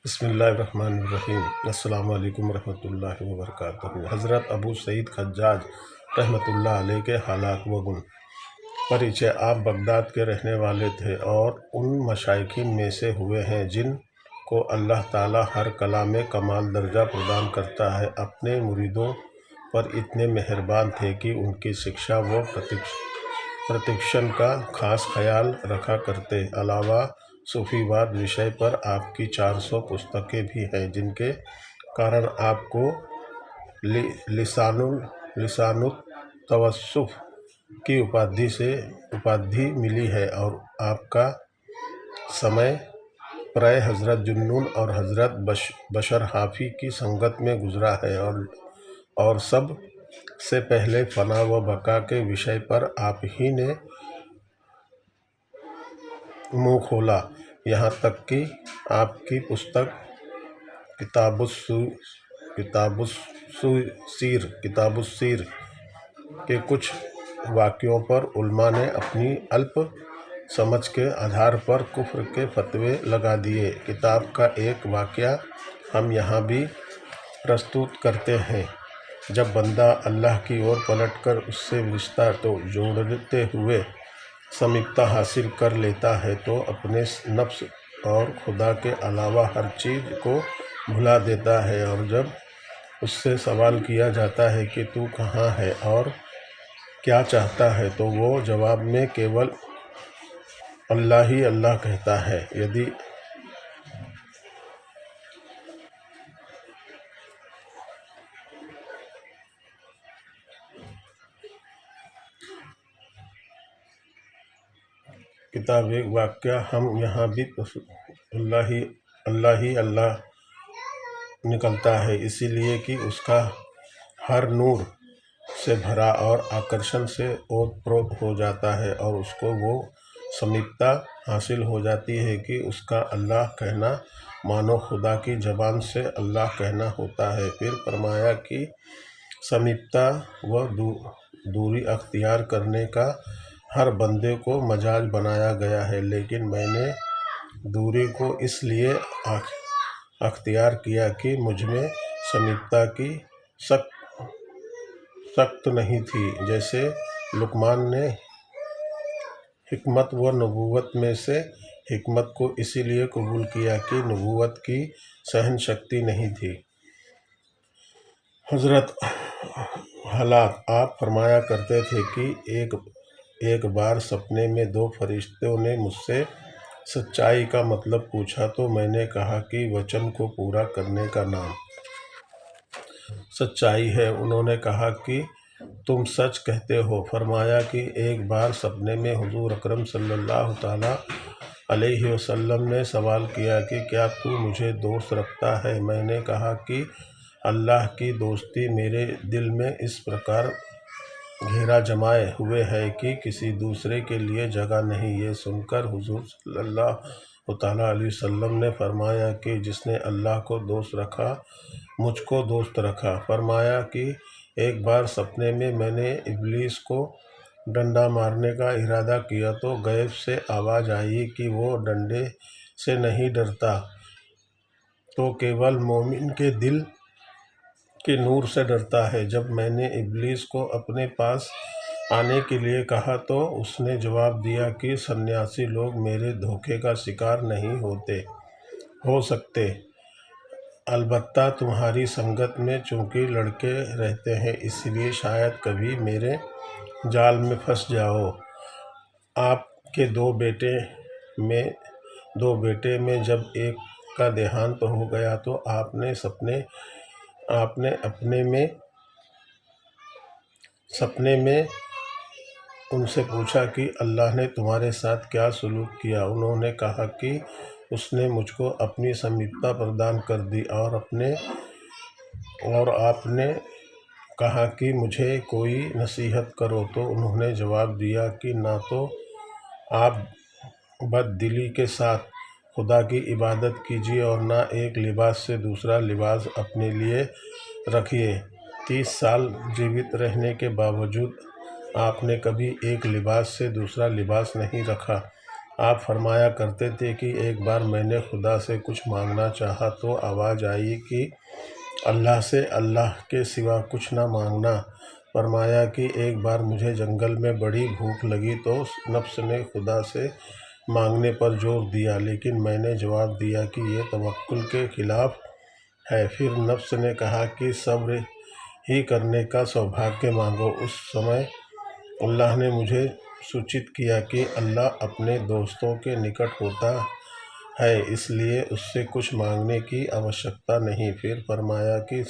بسم اللہ الرحمن الرحیم۔ السلام علیکم ورحمۃ اللہ وبرکاتہ۔ حضرت ابو سعید خجاج رحمۃ اللہ علیہ کے حالات و گن۔ پریچے: آپ بغداد کے رہنے والے تھے اور ان مشائخین میں سے ہوئے ہیں جن کو اللہ تعالیٰ ہر کلا میں کمال درجہ پردان کرتا ہے۔ اپنے مریدوں پر اتنے مہربان تھے کہ ان کی شکشا و پرتکشن کا خاص خیال رکھا کرتے۔ علاوہ صوفی واد وشے پر آپ کی 400 پستکیں بھی ہیں، جن کے کارن آپ کو لسان التصوف کی اپادھی ملی ہے، اور آپ کا سمے پرائے حضرت جنون اور حضرت بشر حافی کی سنگت میں گزرا ہے، اور سب سے پہلے فنا و بقا کے وشے پر آپ ہی نے منہ کھولا، یہاں تک کہ آپ کی پستک کتاب السیر کے کچھ واقعوں پر علماء نے اپنی الپ سمجھ کے آدھار پر کفر کے فتوے لگا دیے۔ کتاب کا ایک واقعہ ہم یہاں بھی پرستوت کرتے ہیں۔ جب بندہ اللہ کی اور پلٹ کر اس سے رشتہ جوڑتے ہوئے سمیپتا حاصل کر لیتا ہے تو اپنے نفس اور خدا کے علاوہ ہر چیز کو بھلا دیتا ہے، اور جب اس سے سوال کیا جاتا ہے کہ تو کہاں ہے اور کیا چاہتا ہے تو وہ جواب میں کیول اللہ ہی اللہ کہتا ہے۔ یدی کتاب ایک واقعہ ہم یہاں بھی اللہ ہی اللہ نکلتا ہے، اسی لیے کہ اس کا ہر نور سے بھرا اور آکرشن سے اوت پروت ہو جاتا ہے، اور اس کو وہ سمیپتا حاصل ہو جاتی ہے کہ اس کا اللہ کہنا مانو خدا کی زبان سے اللہ کہنا ہوتا ہے۔ پھر فرمایا کہ سمیپتا و دوری اختیار کرنے کا ہر بندے کو مجاز بنایا گیا ہے، لیکن میں نے دوری کو اس لیے اختیار کیا کہ مجھ میں سمیپتا کی سخت نہیں تھی۔ جیسے لقمان نے حکمت و نبوت میں سے حکمت کو اسی لیے قبول کیا کہ نبوت کی سہن شکتی نہیں تھی۔ حضرت حالات: آپ فرمایا کرتے تھے کہ ایک بار سپنے میں 2 فرشتوں نے مجھ سے سچائی کا مطلب پوچھا تو میں نے کہا کہ وچن کو پورا کرنے کا نام سچائی ہے۔ انہوں نے کہا کہ تم سچ کہتے ہو۔ فرمایا کہ ایک بار سپنے میں حضور اکرم صلی اللہ تعالیٰ علیہ وسلم نے سوال کیا کہ کیا تو مجھے دوست رکھتا ہے؟ میں نے کہا کہ اللہ کی دوستی میرے دل میں اس پرکار گھیرا جمائے ہوئے ہے کہ کسی دوسرے کے لیے جگہ نہیں۔ یہ سن کر حضور صلی اللہ تعالیٰ علیہ وسلم نے فرمایا کہ جس نے اللہ کو دوست رکھا مجھ کو دوست رکھا۔ فرمایا کہ ایک بار سپنے میں نے ابلیس کو ڈنڈا مارنے کا ارادہ کیا تو غیب سے آواز آئی کہ وہ ڈنڈے سے نہیں ڈرتا، تو کیول مومن کے دل کے نور سے ڈرتا ہے۔ جب میں نے ابلیس کو اپنے پاس آنے کے لیے کہا تو اس نے جواب دیا کہ سنیاسی لوگ میرے دھوکے کا شکار نہیں ہو سکتے، البتہ تمہاری سنگت میں چونکہ لڑکے رہتے ہیں اس لیے شاید کبھی میرے جال میں پھنس جاؤ۔ آپ کے 2 بیٹے میں جب ایک کا دیہانت ہو گیا تو آپ نے سپنے میں ان سے پوچھا کہ اللہ نے تمہارے ساتھ کیا سلوک کیا؟ انہوں نے کہا کہ اس نے مجھ کو اپنی سمیپتا پردان کر دی، اور آپ نے کہا کہ مجھے کوئی نصیحت کرو، تو انہوں نے جواب دیا کہ نہ تو آپ بد دلی کے ساتھ خدا کی عبادت کیجیے اور نہ ایک لباس سے دوسرا لباس اپنے لیے رکھیے۔ 30 سال جیوت رہنے کے باوجود آپ نے کبھی ایک لباس سے دوسرا لباس نہیں رکھا۔ آپ فرمایا کرتے تھے کہ ایک بار میں نے خدا سے کچھ مانگنا چاہا تو آواز آئی کہ اللہ سے اللہ کے سوا کچھ نہ مانگنا۔ فرمایا کہ ایک بار مجھے جنگل میں بڑی بھوک لگی تو نفس نے خدا سے مانگنے پر زور دیا، لیکن میں نے جواب دیا کہ یہ توکل کے خلاف ہے۔ پھر نفس نے کہا کہ صبر ہی کرنے کا سوبھاگیہ مانگو۔ اس سمے اللہ نے مجھے سوچت کیا کہ اللہ اپنے دوستوں کے نکٹ ہوتا ہے، اس لیے اس سے کچھ مانگنے کی آوشکتا نہیں۔ پھر فرمایا کہ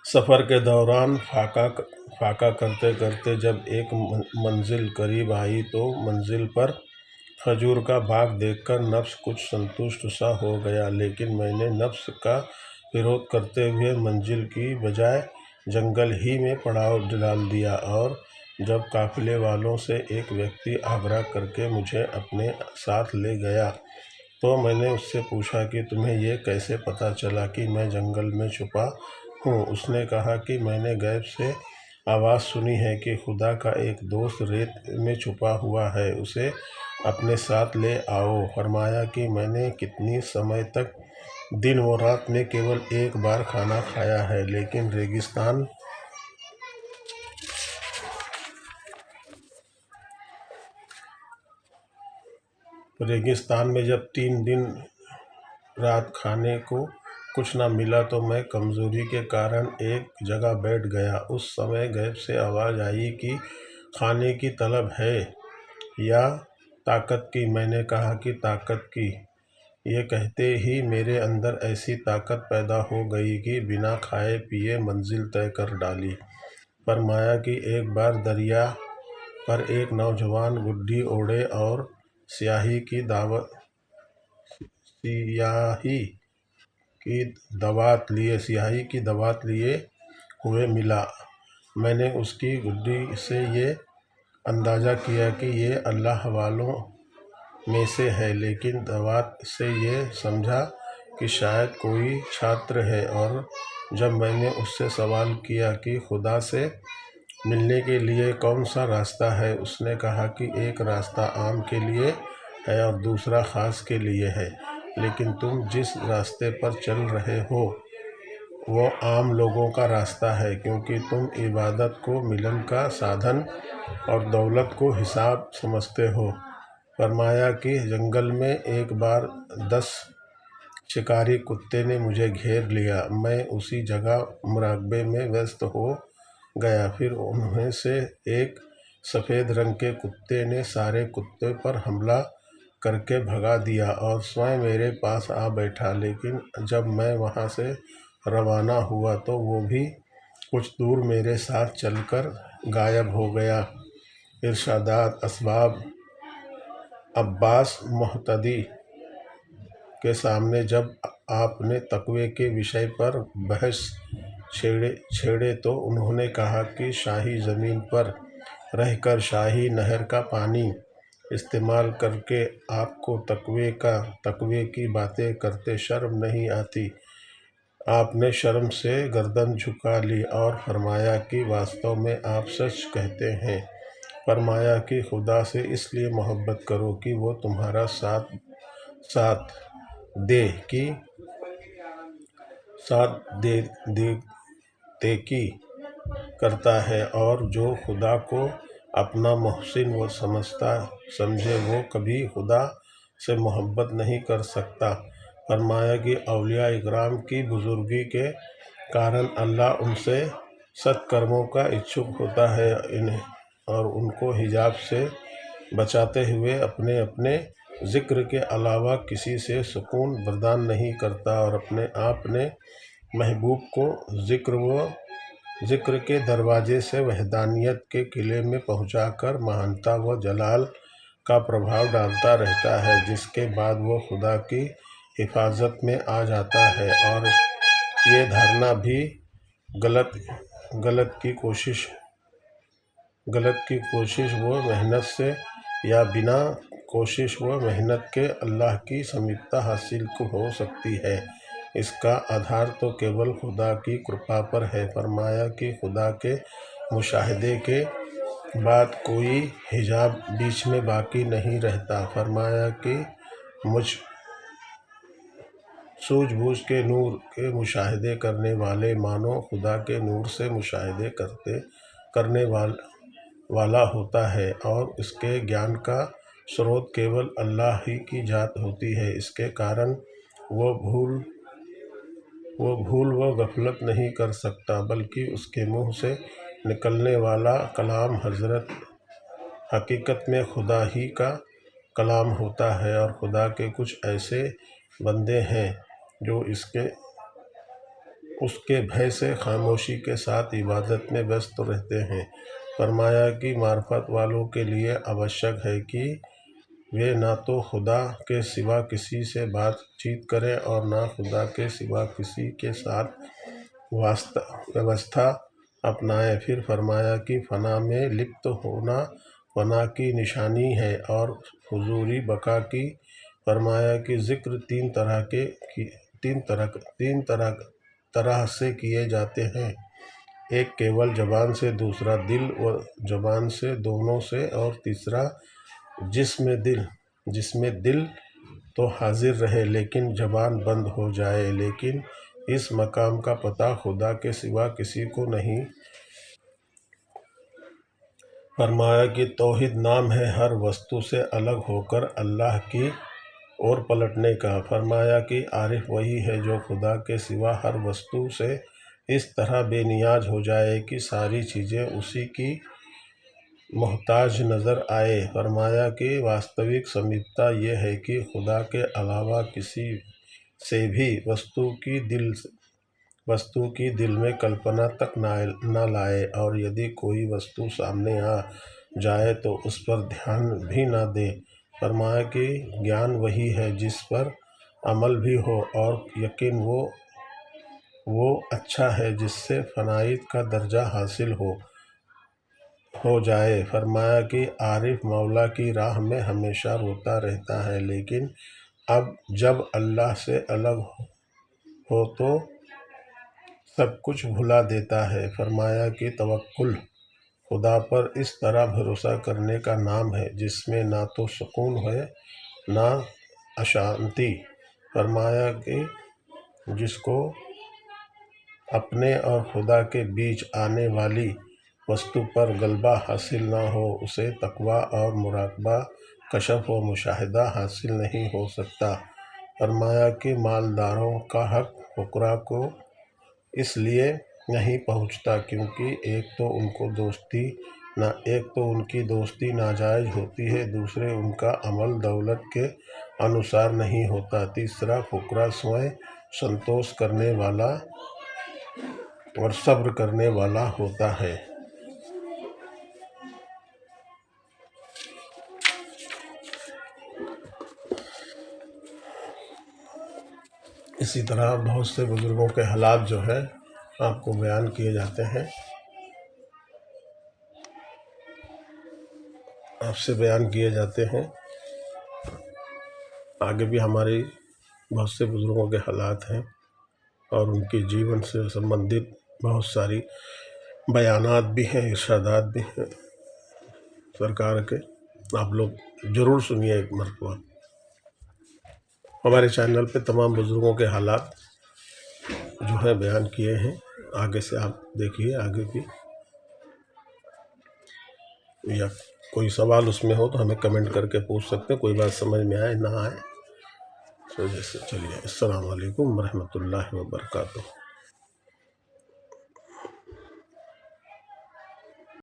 سفر کے دوران فاقہ کرتے کرتے جب ایک منزل قریب آئی تو منزل پر کھجور کا باغ دیکھ کر نفس کچھ سنتشٹ سا ہو گیا، لیکن میں نے نفس کا وروଧ کرتے ہوئے منزل کی بجائے جنگل ہی میں پڑاؤ ڈال دیا، اور جب قافلے والوں سے ایک ویکتی آگرہ کر کے مجھے اپنے ساتھ لے گیا تو میں نے اس سے پوچھا کہ تمہیں یہ کیسے پتہ چلا کہ میں جنگل میں چھپا ہوں؟ اس نے کہا کہ میں نے غیب سے آواز سنی ہے کہ خدا کا ایک دوست ریت میں چھپا ہوا ہے، اسے اپنے ساتھ لے آؤ۔ فرمایا کہ میں نے کتنی سمے تک دن و رات میں کیول ایک بار کھانا کھایا ہے، لیکن ریگستان میں جب 3 دن رات کھانے کو کچھ نہ ملا تو میں کمزوری کے کارن ایک جگہ بیٹھ گیا۔ اس سمے غیب سے آواز آئی کہ کھانے کی طلب ہے یا طاقت کی؟ میں نے کہا کہ طاقت کی۔ یہ کہتے ہی میرے اندر ایسی طاقت پیدا ہو گئی کہ بنا کھائے پیے منزل طے کر ڈالی۔ فرمایا کہ ایک بار دریا پر ایک نوجوان گڈی اوڑھے اور سیاہی کی دوات لیے ہوئے ملا۔ میں نے اس کی گڈی سے یہ اندازہ کیا کہ یہ اللہ والوں میں سے ہے، لیکن دوات سے یہ سمجھا کہ شاید کوئی چھاتر ہے، اور جب میں نے اس سے سوال کیا کہ خدا سے ملنے کے لیے کون سا راستہ ہے، اس نے کہا کہ ایک راستہ عام کے لیے ہے اور دوسرا خاص کے لیے ہے، لیکن تم جس راستے پر چل رہے ہو وہ عام لوگوں کا راستہ ہے، کیونکہ تم عبادت کو ملن کا سادھن اور دولت کو حساب سمجھتے ہو۔ فرمایا کہ جنگل میں ایک بار 10 شکاری کتے نے مجھے گھیر لیا، میں اسی جگہ مراقبے میں ویست ہو گیا، پھر انہیں سے ایک سفید رنگ کے کتے نے سارے کتوں پر حملہ کر کے بھگا دیا اور سوئم میرے پاس آ بیٹھا، لیکن جب میں وہاں سے روانہ ہوا تو وہ بھی کچھ دور میرے ساتھ چل کر غائب ہو گیا۔ ارشادات: اسباب: عباس محتدی کے سامنے جب آپ نے تقوی کے وشے پر بحث چھیڑی تو انہوں نے کہا کہ شاہی زمین پر رہ کر شاہی نہر کا پانی استعمال کر کے آپ کو تقوی کی باتیں کرتے شرم نہیں آتی؟ آپ نے شرم سے گردن جھکا لی اور فرمایا کہ واستو میں آپ سچ کہتے ہیں۔ فرمایا کہ خدا سے اس لیے محبت کرو کہ وہ تمہارا ساتھ دیکھی کرتا ہے، اور جو خدا کو اپنا محسن و سمجھے وہ کبھی خدا سے محبت نہیں کر سکتا۔ فرمایا کہ اولیاء اکرام کی بزرگی کے کارن اللہ ان سے ست کرموں کا اچھک ہوتا ہے اور ان کو حجاب سے بچاتے ہوئے اپنے ذکر کے علاوہ کسی سے سکون برداشت نہیں کرتا، اور اپنے محبوب کو ذکر کے دروازے سے وحدانیت کے قلعے میں پہنچا کر مہانتا و جلال کا پربھاؤ ڈالتا رہتا ہے، جس کے بعد وہ خدا کی حفاظت میں آ جاتا ہے، اور یہ دھارنا بھی غلط کی کوشش و محنت سے یا بنا کوشش و محنت کے اللہ کی سمیپتا حاصل ہو سکتی ہے، اس کا آدھار تو کیول خدا کی کرپا پر ہے۔ فرمایا کہ خدا کے مشاہدے کے بعد کوئی حجاب بیچ میں باقی نہیں رہتا۔ فرمایا کہ مجھ سوجھ بوجھ کے نور کے مشاہدے کرنے والے مانو خدا کے نور سے مشاہدے کرنے والا ہوتا ہے، اور اس کے گیان کا سروت کیول اللہ ہی کی ذات ہوتی ہے۔ اس کے کارن وہ بھول و غفلت نہیں کر سکتا، بلکہ اس کے منہ سے نکلنے والا کلام حقیقت میں خدا ہی کا کلام ہوتا ہے، اور خدا کے کچھ ایسے بندے ہیں جو اس کے بھے سے خاموشی کے ساتھ عبادت میں ویست رہتے ہیں۔ فرمایا کہ معرفت والوں کے لیے آوشک ہے کہ وہ نہ تو خدا کے سوا کسی سے بات چیت کریں اور نہ خدا کے سوا کسی کے ساتھ وابستہ اپنائیں۔ پھر فرمایا کہ فنا میں لپت ہونا فنا کی نشانی ہے اور حضوری بقا کی۔ فرمایا کہ ذکر تین طرح سے کیے جاتے ہیں، ایک کیول زبان سے، دوسرا دل و زبان سے دونوں سے، اور تیسرا جس میں دل تو حاضر رہے لیکن زبان بند ہو جائے۔ لیکن اس مقام کا پتہ خدا کے سوا کسی کو نہیں۔ فرمایا کہ توحید نام ہے ہر وستو سے الگ ہو کر اللہ کی اور پلٹنے کا۔ فرمایا کہ عارف وہی ہے جو خدا کے سوا ہر وستو سے اس طرح بے نیاز ہو جائے کہ ساری چیزیں اسی کی محتاج نظر آئے۔ فرمایا کہ واستوک سمیپتا یہ ہے کہ خدا کے علاوہ کسی سے بھی وستو کی دل میں کلپنا تک نہ لائے، اور یدی کوئی وستو سامنے آ جائے تو اس پر دھیان بھی نہ دے۔ فرمایا کہ گیان وہی ہے جس پر عمل بھی ہو، اور یقین وہ اچھا ہے جس سے فنائیت کا درجہ حاصل ہو جائے۔ فرمایا کہ عارف مولا کی راہ میں ہمیشہ روتا رہتا ہے، لیکن جب اللہ سے الگ ہو تو سب کچھ بھلا دیتا ہے۔ فرمایا کہ توکل خدا پر اس طرح بھروسہ کرنے کا نام ہے جس میں نہ تو سکون ہے نہ اشانتی۔ فرمایا کہ جس کو اپنے اور خدا کے بیچ آنے والی وستو پر غلبہ حاصل نہ ہو، اسے تقویٰ اور مراقبہ، کشف و مشاہدہ حاصل نہیں ہو سکتا۔ فرمایا کہ مالداروں کا حق فقراء کو اس لیے نہیں پہنچتا کیونکہ ایک تو ان کی دوستی ناجائز ہوتی ہے، دوسرے ان کا عمل دولت کے انوسار نہیں ہوتا، تیسرا فقراء سوئیں سنتوش کرنے والا اور صبر کرنے والا ہوتا ہے۔ اسی طرح بہت سے بزرگوں کے حالات جو ہے آپ کو بیان کیے جاتے ہیں، آپ سے بیان کیے جاتے ہیں۔ آگے بھی ہماری بہت سے بزرگوں کے حالات ہیں اور ان کے جیون سے سمبندھت بہت ساری بیانات بھی ہیں، ارشادات بھی ہیں سرکار کے، آپ لوگ ضرور سنیے ایک مرتبہ۔ ہمارے چینل پہ تمام بزرگوں کے حالات جو ہے بیان کیے ہیں، آگے سے آپ دیکھیے، آگے بھی یا کوئی سوال اس میں ہو تو ہمیں کمنٹ کر کے پوچھ سکتے ہیں، کوئی بات سمجھ میں آئے نہ آئے۔ تو جیسے چلیے، السلام علیکم ورحمۃ اللہ وبرکاتہ۔